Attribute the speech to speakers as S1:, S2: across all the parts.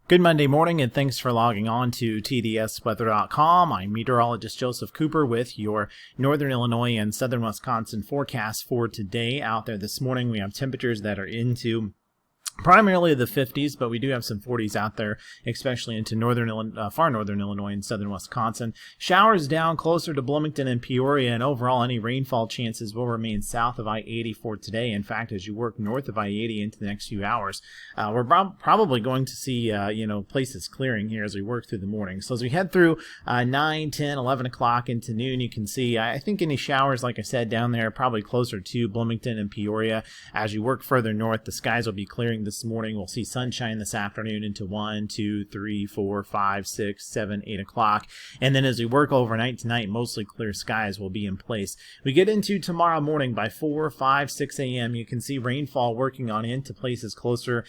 S1: Good Monday morning, and thanks for logging on to tdsweather.com. I'm meteorologist Joseph Cooper with your Northern Illinois and Southern Wisconsin forecast for today. Out there this morning, we have temperatures that are into primarily the 50s, but we do have some 40s out there, especially into far northern Illinois and southern Wisconsin. Showers down closer to Bloomington and Peoria, and overall any rainfall chances will remain south of I-80 for today. In fact, as you work north of I-80 into the next few hours, we're probably going to see places clearing here as we work through the morning. So as we head through 9, 10, 11 o'clock into noon, you can see, I think any showers, like I said, down there probably closer to Bloomington and Peoria. As you work further north, the skies will be clearing this morning. We'll see sunshine this afternoon into 1, 2, 3, 4, 5, 6, 7, 8 o'clock. And then as we work overnight tonight, mostly clear skies will be in place. We get into tomorrow morning by 4, 5, 6 a.m. You can see rainfall working on into places closer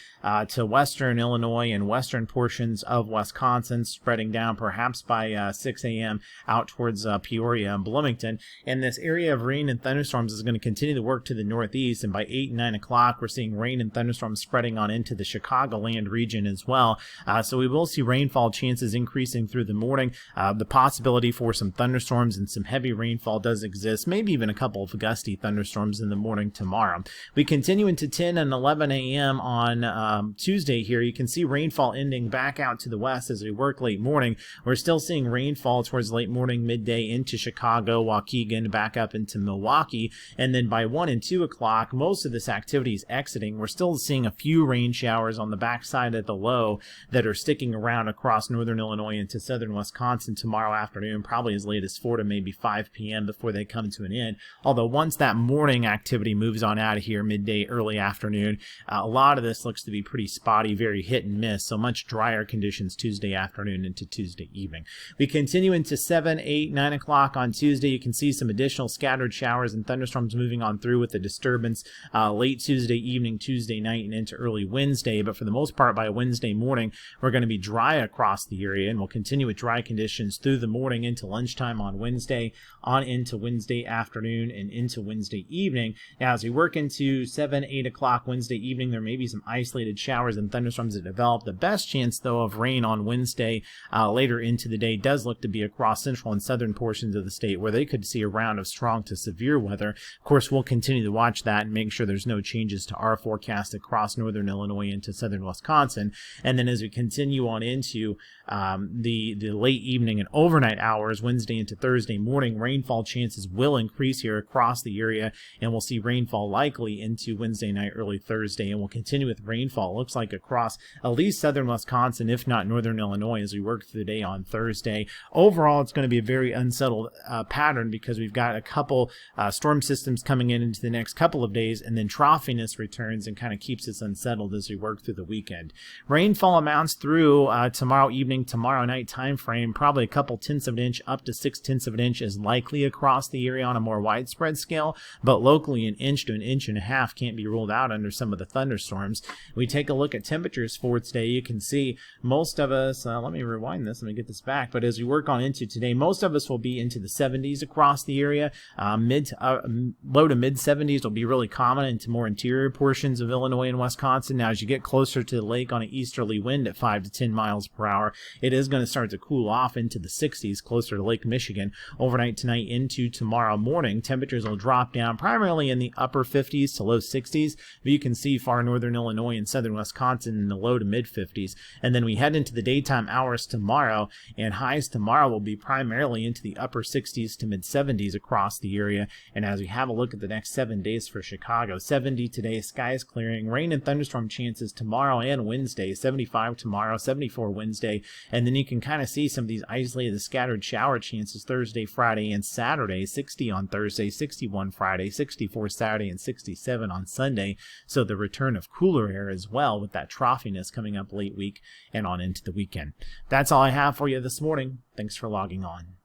S1: to western Illinois and western portions of Wisconsin, spreading down perhaps by 6 a.m. out towards Peoria and Bloomington. And this area of rain and thunderstorms is going to continue to work to the northeast. And by 8, 9 o'clock, we're seeing rain and thunderstorms spreading on into the Chicagoland region as well. So we will see rainfall chances increasing through the morning. The possibility for some thunderstorms and some heavy rainfall does exist, maybe even a couple of gusty thunderstorms in the morning tomorrow. We continue into 10 and 11 a.m. on Tuesday here. You can see rainfall ending back out to the west as we work late morning. We're still seeing rainfall towards late morning, midday into Chicago, Waukegan, back up into Milwaukee. And then by 1 and 2 o'clock, most of this activity is exiting. We're still seeing a few rain showers on the backside of the low that are sticking around across northern Illinois into southern Wisconsin tomorrow afternoon, probably as late as 4 to maybe 5 p.m. before they come to an end. Although once that morning activity moves on out of here, midday, early afternoon, a lot of this looks to be pretty spotty, very hit and miss, so much drier conditions Tuesday afternoon into Tuesday evening. We continue into 7, 8, 9 o'clock on Tuesday. You can see some additional scattered showers and thunderstorms moving on through with the disturbance late Tuesday evening, Tuesday night, and into early Wednesday. But for the most part, by Wednesday morning, we're going to be dry across the area, and we'll continue with dry conditions through the morning into lunchtime on Wednesday, on into Wednesday afternoon, and into Wednesday evening. Now, as we work into 7, 8 o'clock Wednesday evening, there may be some isolated showers and thunderstorms that develop. The best chance, though, of rain on Wednesday later into the day does look to be across central and southern portions of the state, where they could see a round of strong to severe weather. Of course, we'll continue to watch that and make sure there's no changes to our forecast across northern Illinois into southern Wisconsin. And then as we continue on into the late evening and overnight hours, Wednesday into Thursday morning, rainfall chances will increase here across the area, and we'll see rainfall likely into Wednesday night, early Thursday, and we'll continue with rainfall, looks like across at least southern Wisconsin, if not northern Illinois, as we work through the day on Thursday. Overall, it's going to be a very unsettled pattern because we've got a couple storm systems coming in into the next couple of days, and then troughiness returns and kind of keeps us unsettled as we work through the weekend. Rainfall amounts through tomorrow evening, tomorrow night time frame, probably a couple tenths of an inch up to 6/10 of an inch is likely across the area on a more widespread scale, but locally an inch to an inch and a half can't be ruled out under some of the thunderstorms. We take a look at temperatures for today. You can see most of us, let me rewind this, let me get this back, but as we work on into today, most of us will be into the 70s across the area. Low to mid 70s will be really common into more interior portions of Illinois and Wisconsin. Now, as you get closer to the lake on an easterly wind at 5 to 10 miles per hour, it is going to start to cool off into the 60s closer to Lake Michigan. Overnight tonight into tomorrow morning, temperatures will drop down primarily in the upper 50s to low 60s. But you can see far northern Illinois and southern Wisconsin in the low to mid 50s. And then we head into the daytime hours tomorrow, and highs tomorrow will be primarily into the upper 60s to mid 70s across the area. And as we have a look at the next 7 days for Chicago, 70 today, skies clearing, rain and thunderstorm chances tomorrow and Wednesday, 75 tomorrow, 74 Wednesday, and then you can kind of see some of these isolated scattered shower chances Thursday, Friday, and Saturday, 60 on Thursday, 61 Friday, 64 Saturday, and 67 on Sunday. So the return of cooler air as well, with that troughiness coming up late week and on into the weekend. That's all I have for you this morning. Thanks for logging on.